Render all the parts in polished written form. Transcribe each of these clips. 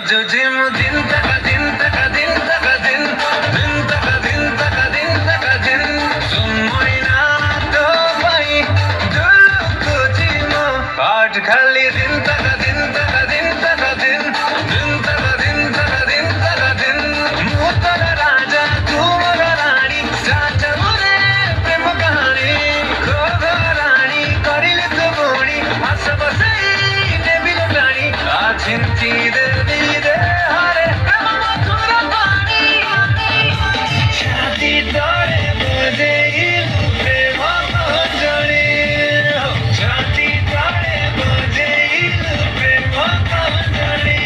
जो जिम दिन तक दिन तक दिन तक दिन दिन तक दिन तक दिन तक दिन समय ना तो भाई दुलको जिमो आठ खाली दिन तक दिन तक दिन तक दिन दिन तक दिन तक दिन तक दिन मोतर राजा तुमर रानी साथ मोरे प्रेम कहानी खोद रानी करिले तो बोणी आस बसई नेबिल प्राणी आछिंती दे दे हरे प्रेम मधुर पानी छाती तोड़े मुझे इलु प्रेम कंजरी छाती तोड़े मुझे इलु प्रेम कंजरी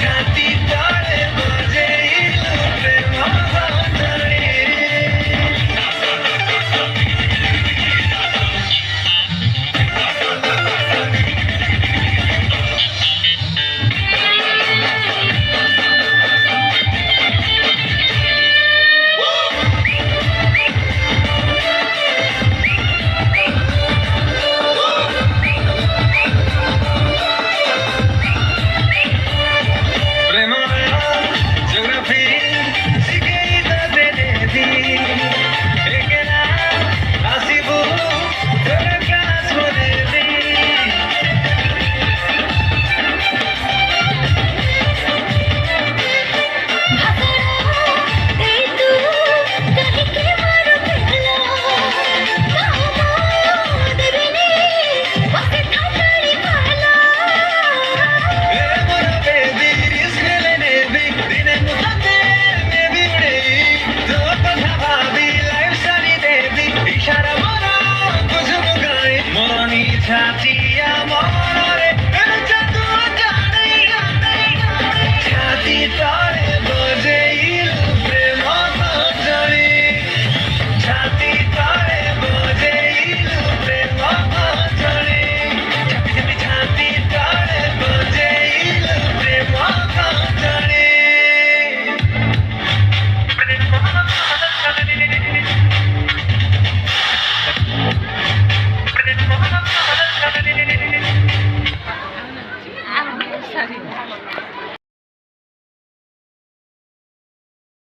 छाती तोड़े मुझे इलु प्रेम कंजरी Happy